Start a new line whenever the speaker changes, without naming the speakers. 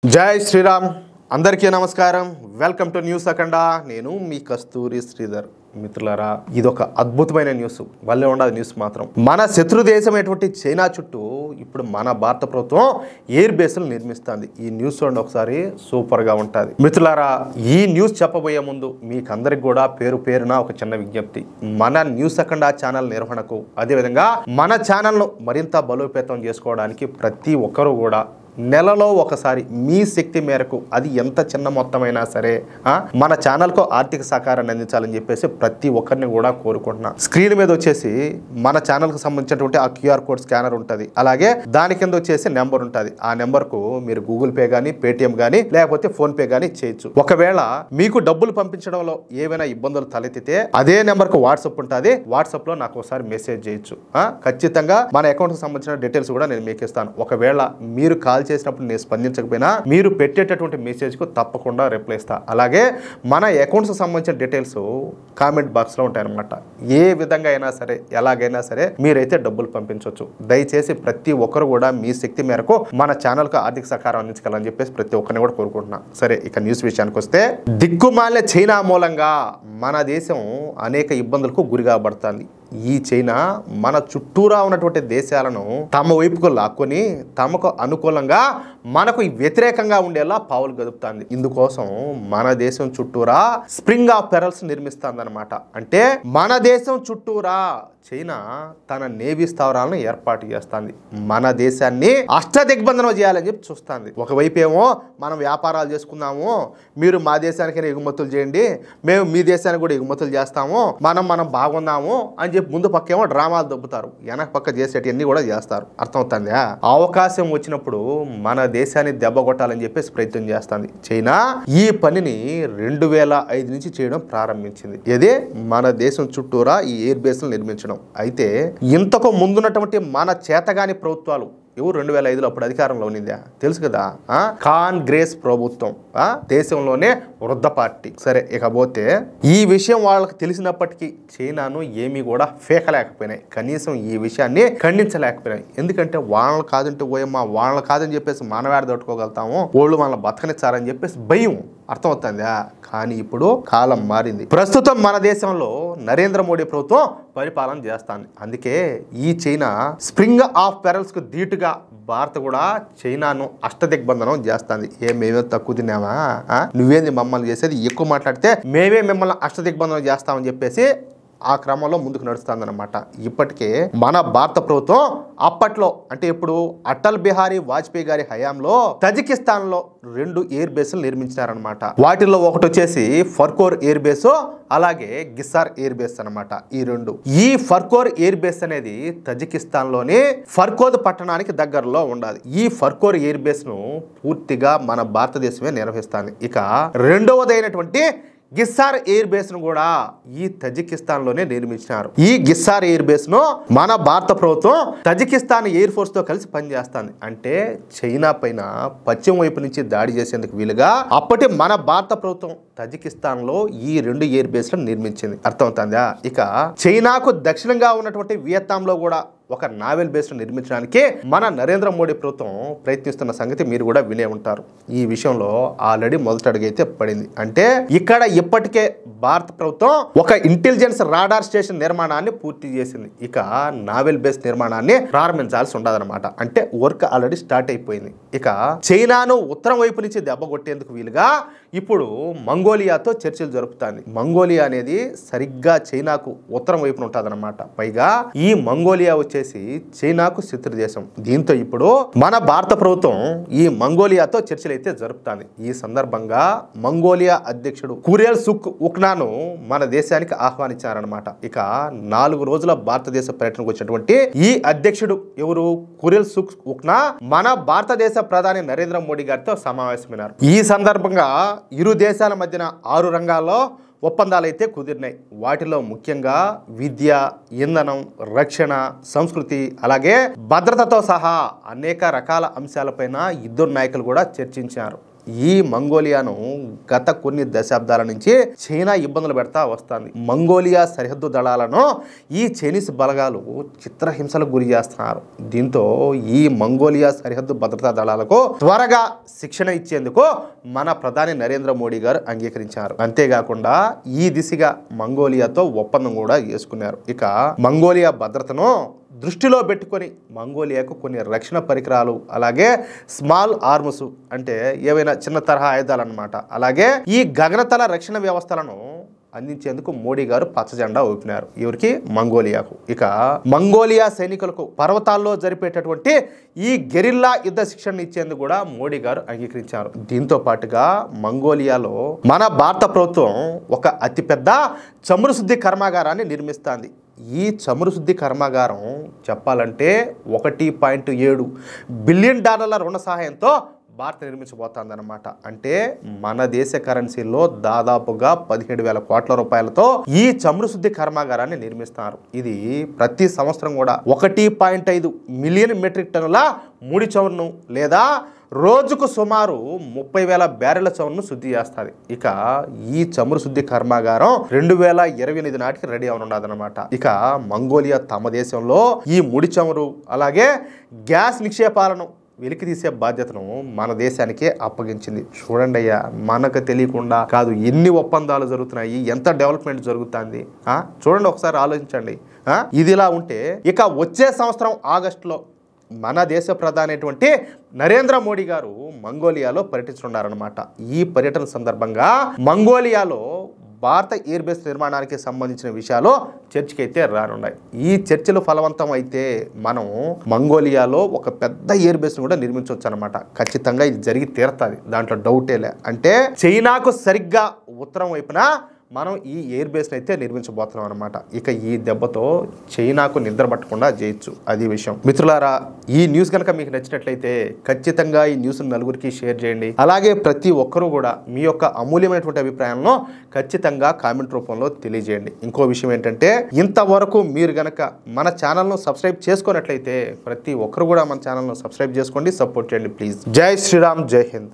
జై శ్రీరామ్ అందరికీ నమస్కారం వెల్కమ్ టు న్యూస్ అఖండ నేను మీ కస్తూరి శ్రీధర్ మిత్రులారా ఇదొక అద్భుతమైన న్యూస్ వల్లే ఉండదు న్యూస్ మాత్రం మన శత్రు దేశమైనటువంటి చైనా చుట్టూ ఇప్పుడు మన భారత ప్రభుత్వం ఎయిర్ బేస్లు నిర్మిస్తుంది ఈ న్యూస్ చూడండి ఒకసారి సూపర్ గా ఉంటుంది మిత్రులారా ఈ న్యూస్ చెప్పబోయే ముందు మీకు అందరికి కూడా పేరు పేరున ఒక చిన్న విజ్ఞప్తి మన న్యూస్ అఖండ ఛానల్ నిర్వహణకు అదేవిధంగా మన ఛానల్ను మరింత బలోపేతం చేసుకోవడానికి ప్రతి ఒక్కరూ కూడా నెలలో ఒకసారి మీ శక్తి మేరకు అది ఎంత చిన్న మొత్తమైనా సరే మన ఛానల్కు ఆర్థిక సహకారాన్ని అందించాలని చెప్పేసి ప్రతి ఒక్కరిని కూడా కోరుకుంటున్నా స్క్రీన్ మీద వచ్చేసి మన ఛానల్కి సంబంధించినటువంటి ఆ క్యూఆర్ కోడ్ స్కానర్ ఉంటుంది అలాగే దాని కింద వచ్చేసి నెంబర్ ఉంటుంది ఆ నెంబర్కు మీరు గూగుల్ పే కానీ పేటిఎం కానీ లేకపోతే ఫోన్ పే కానీ చేయొచ్చు ఒకవేళ మీకు డబ్బులు పంపించడంలో ఏవైనా ఇబ్బందులు తలెత్తితే అదే నెంబర్కు వాట్సాప్ ఉంటుంది వాట్సాప్ లో నాకు ఒకసారి మెసేజ్ చేయొచ్చు ఖచ్చితంగా మన అకౌంట్కి సంబంధించిన డీటెయిల్స్ కూడా నేను మీకు ఇస్తాను ఒకవేళ మీరు కాల్ చేసినప్పుడు నేను స్పందించకపోయినా మీరు పెట్టేటటువంటి మెసేజ్ కు తప్పకుండా రిప్లై ఇస్తా అలాగే మన అకౌంట్స్ సంబంధించిన డీటెయిల్స్ కామెంట్ బాక్స్ లో ఉంటాయన్నమాట ఏ విధంగా అయినా సరే ఎలాగైనా సరే మీరైతే డబ్బులు పంపించవచ్చు దయచేసి ప్రతి ఒక్కరు కూడా మీ శక్తి మేరకు మన ఛానల్ కు ఆర్థిక సహకారం అందించగలని చెప్పేసి ప్రతి ఒక్కరిని కూడా కోరుకుంటున్నా సరే ఇక న్యూస్ విషయానికి వస్తే దిక్కుమాలిన చైనా మూలంగా మన దేశం అనేక ఇబ్బందులకు గురి కాబడుతుంది ఈ చైనా మన చుట్టూరా ఉన్నటువంటి దేశాలను తమ వైపుకు లాక్కొని తమకు అనుకూలంగా మనకు వ్యతిరేకంగా ఉండేలా పావులు గదుపుతుంది ఇందుకోసం మన దేశం చుట్టూరా స్ప్రింగ్ ఆఫ్ పెరల్స్ నిర్మిస్తుంది అనమాట అంటే మన దేశం చుట్టూరా చైనా తన నేవీ స్థావరాలను ఏర్పాటు చేస్తుంది మన దేశాన్ని అష్టదిగ్బంధనం చేయాలని చెప్పి చూస్తుంది ఒకవైపు ఏమో మనం వ్యాపారాలు చేసుకుందాము మీరు మా దేశానికైనా ఎగుమతులు చేయండి మేము మీ దేశానికి కూడా ఎగుమతులు చేస్తాము మనం బాగుందాము అని చెప్పి ముందు పక్క ఏమో డ్రామాలు దొబ్బుతారు వెనక పక్క చేసేటివన్నీ కూడా చేస్తారు అర్థమవుతుందా అవకాశం వచ్చినప్పుడు మన దేశాన్ని దెబ్బ కొట్టాలని చెప్పేసి ప్రయత్నం చేస్తుంది చైనా ఈ పనిని 2005 నుంచి చేయడం ప్రారంభించింది ఇదే మన దేశం చుట్టూరా ఈ ఎయిర్ బేస్లు నిర్మించడం అయితే ఇంతకు ముందున్నటువంటి మన చేతగాని ప్రభుత్వాలు ఎవరు 2005లో అప్పుడు అధికారంలో ఉన్నిందా తెలుసు కదా కాంగ్రెస్ ప్రభుత్వం దేశంలోనే వృద్ధ పార్టీ సరే ఇకపోతే ఈ విషయం వాళ్ళకి తెలిసినప్పటికీ చైనాను ఏమీ కూడా ఫేకలేకపోయినాయి కనీసం ఈ విషయాన్ని ఖండించలేకపోయినాయి ఎందుకంటే వాళ్ళని కాదంటే పోయమ్మా వాళ్ళని కాదని చెప్పేసి మనవేడ తట్టుకోగలుగుతాము వాళ్ళు మనల్ని బతకనిచ్చారని చెప్పేసి భయం అర్థమవుతుందా కానీ ఇప్పుడు కాలం మారింది ప్రస్తుతం మన దేశంలో నరేంద్ర మోడీ ప్రభుత్వం పరిపాలన చేస్తుంది అందుకే ఈ చైనా స్ప్రింగ్ ఆఫ్ పెరల్స్ కు ధీటుగా భారత్ కూడా చైనాను అష్టదిగ్బంధనం చేస్తుంది మేమే తక్కువ తిన్నామా నువ్వేంది మమ్మల్ని చేసేది ఎక్కువ మాట్లాడితే మేమే మిమ్మల్ని అష్టదిగ్బంధనం చేస్తామని చెప్పేసి ఆ క్రమంలో ముందుకు నడుస్తుందన్నమాట ఇప్పటికే మన భారత ప్రభుత్వం అప్పట్లో అంటే ఇప్పుడు అటల్ బిహారీ వాజ్పేయి గారి హయాంలో తజికిస్తాన్ లో 2 ఎయిర్ బేస్లు నిర్మించారనమాట వాటిల్లో ఒకటి వచ్చేసి ఫర్కోర్ ఎయిర్ బేస్ అలాగే గిస్సార్ ఎయిర్ బేస్ అనమాట ఈ ఫర్కోర్ ఎయిర్ బేస్ అనేది తజికిస్తాన్ లోని ఫర్కోద్ పట్టణానికి దగ్గరలో ఉండాలి ఈ ఫర్కోర్ ఎయిర్ బేస్ ను పూర్తిగా మన భారతదేశమే నిర్వహిస్తుంది ఇక రెండవదైనటువంటి గిస్సార్ ఎయిర్ బేస్ ను కూడా ఈ తజికిస్తాన్ లోనే నిర్మించినారు ఈ గిస్సార్ ఎయిర్ బేస్ ను మన భారత ప్రభుత్వం తజికిస్తాన్ ఎయిర్ ఫోర్స్ తో కలిసి పనిచేస్తుంది అంటే చైనా పైన పశ్చిమ వైపు నుంచి దాడి చేసేందుకు వీలుగా అప్పటి మన భారత ప్రభుత్వం తజికిస్తాన్ లో ఈ 2 ఎయిర్ బేస్లను నిర్మించింది అర్థమవుతుందా ఇక చైనాకు దక్షిణంగా ఉన్నటువంటి వియత్నాం లో కూడా ఒక నావెల్ బేస్ నిర్మించడానికి మన నరేంద్ర మోడీ ప్రభుత్వం ప్రయత్నిస్తున్న సంగతి మీరు కూడా వినే ఉంటారు ఈ విషయంలో ఆల్రెడీ మొదటి అడుగు అయితే పడింది అంటే ఇక్కడ ఇప్పటికే భారత ప్రభుత్వం ఒక ఇంటెలిజెన్స్ రాడార్ స్టేషన్ నిర్మాణాన్ని పూర్తి చేసింది ఇక నావెల్ బేస్ నిర్మాణాన్ని ప్రారంభించాల్సి ఉండదన్నమాట అంటే వర్క్ ఆల్రెడీ స్టార్ట్ అయిపోయింది ఇక చైనాను ఉత్తరం వైపు నుంచి దెబ్బ కొట్టేందుకు వీలుగా ఇప్పుడు మంగోలియాతో చర్చలు జరుపుతుంది మంగోలియా అనేది సరిగ్గా చైనాకు ఉత్తరం వైపున ఉంటుందన్నమాట పైగా ఈ మంగోలియా వచ్చేసి చైనాకు శత్రు దేశం దీంతో ఇప్పుడు మన భారత ప్రభుత్వం ఈ మంగోలియాతో చర్చలు అయితే జరుపుతుంది ఈ సందర్భంగా మంగోలియా అధ్యక్షుడు కురేల్ సుక్ ఉక్నాను మన దేశానికి ఆహ్వానించారనమాట ఇక 4 రోజుల భారతదేశ పర్యటనకు వచ్చినటువంటి ఈ అధ్యక్షుడు ఎవరు కురేల్ సుక్ ఉక్నా మన భారతదేశ ప్రధాని నరేంద్ర మోడీ గారితో సమావేశమైనారు ఈ సందర్భంగా ఇరు దేశాల మధ్యన 6 రంగాల్లో ఒప్పందాలు అయితే కుదిరినాయి వాటిలో ముఖ్యంగా విద్య ఇంధనం రక్షణ సంస్కృతి అలాగే భద్రతతో సహా అనేక రకాల అంశాలపైన ఇద్దరు నాయకులు కూడా చర్చించారు ఈ మంగోలియాను గత కొన్ని దశాబ్దాల నుంచి చైనా ఇబ్బందులు పెడతా వస్తుంది. మంగోలియా సరిహద్దు దళాలను ఈ చైనీస్ బలగాలు చిత్రహింసలకు గురి చేస్తున్నారు. దీంతో ఈ మంగోలియా సరిహద్దు భద్రతా దళాలకు త్వరగా శిక్షణ ఇచ్చేందుకు మన ప్రధాని నరేంద్ర మోడీ గారు అంగీకరించారు. అంతేకాకుండా ఈ దిశగా మంగోలియాతో ఒప్పందం కూడా చేసుకున్నారు. ఇక మంగోలియా భద్రతను దృష్టిలో పెట్టుకొని మంగోలియాకు కొన్ని రక్షణ పరికరాలు, అలాగే స్మాల్ ఆర్మ్స్ అంటే ఏవైనా చిన్న తరహా ఆయుధాలు అన్నమాట, అలాగే ఈ గగనతల రక్షణ వ్యవస్థలను అందించేందుకు మోడీ గారు పచ్చజెండా ఊపినారు. ఎవరికి? మంగోలియాకు. ఇక మంగోలియా సైనికులకు పర్వతాల్లో జరిపేటటువంటి ఈ గెరిల్లా యుద్ధ శిక్షణ ఇచ్చేందుకు కూడా మోడీ గారు అంగీకరించారు. దీంతో పాటుగా మంగోలియాలో మన భారత ప్రభుత్వం ఒక అతిపెద్ద చమురు శుద్ధి కర్మాగారాన్ని నిర్మిస్తుంది. ఈ చమురు శుద్ధి కర్మాగారం చెప్పాలంటే $1.7 బిలియన్ రుణ సహాయంతో భారత్ నిర్మించబోతుందన్నమాట. అంటే మన దేశ కరెన్సీలో దాదాపుగా 17,000 కోట్ల రూపాయలతో ఈ చమురు శుద్ధి కర్మాగారాన్ని నిర్మిస్తున్నారు. ఇది ప్రతి సంవత్సరం కూడా 1.5 మిలియన్ మెట్రిక్ టన్నుల ముడి చమురును లేదా రోజుకు సుమారు 30,000 బ్యారెల చమురును శుద్ధి చేస్తుంది. ఇక ఈ చమురు శుద్ధి కర్మాగారం 2028 నాటికి రెడీ అవనున్నదన్నమాట. ఇక మంగోలియా తమ దేశంలో ఈ ముడి చమురు అలాగే గ్యాస్ నిక్షేపాలను వెలికి తీసే బాధ్యతను మన దేశానికే అప్పగించింది. చూడండి అయ్యా, మనకు తెలియకుండా కాదు ఎన్ని ఒప్పందాలు జరుగుతున్నాయి, ఎంత డెవలప్మెంట్ జరుగుతుంది. చూడండి, ఒకసారి ఆలోచించండి. ఇది ఇలా ఉంటే ఇక వచ్చే సంవత్సరం ఆగస్టులో మన దేశ ప్రధాని అయినటువంటి నరేంద్ర మోడీ గారు మంగోలియాలో పర్యటించనున్నారన్నమాట. ఈ పర్యటన సందర్భంగా మంగోలియాలో భారత ఎయిర్ బేస్ నిర్మాణానికి సంబంధించిన విషయాలు చర్చకైతే రానున్నాయి. ఈ చర్చలు ఫలవంతం అయితే మనం మంగోలియాలో ఒక పెద్ద ఎయిర్ బేస్ను కూడా నిర్మించవచ్చు అనమాట. ఖచ్చితంగా ఇది జరిగి తీరుతుంది, దాంట్లో డౌటేలే. అంటే చైనాకు సరిగ్గా ఉత్తరం వైపున మనం ఈ ఎయిర్ బేస్ని అయితే నిర్మించబోతున్నాం అనమాట. ఇక ఈ దెబ్బతో చైనాకు నిద్ర పట్టకుండా చేయొచ్చు, అది విషయం. మిత్రులారా, ఈ న్యూస్ కనుక మీకు నచ్చినట్లయితే ఖచ్చితంగా ఈ న్యూస్ నలుగురికి షేర్ చేయండి. అలాగే ప్రతి ఒక్కరూ కూడా మీ యొక్క అమూల్యమైనటువంటి అభిప్రాయాలను ఖచ్చితంగా కామెంట్ రూపంలో తెలియజేయండి. ఇంకో విషయం ఏంటంటే, ఇంతవరకు మీరు గనక మన ఛానల్ను సబ్స్క్రైబ్ చేసుకున్నట్లయితే ప్రతి ఒక్కరు కూడా మన ఛానల్ను సబ్స్క్రైబ్ చేసుకోండి, సపోర్ట్ చేయండి ప్లీజ్. జై శ్రీరామ్, జై హింద్.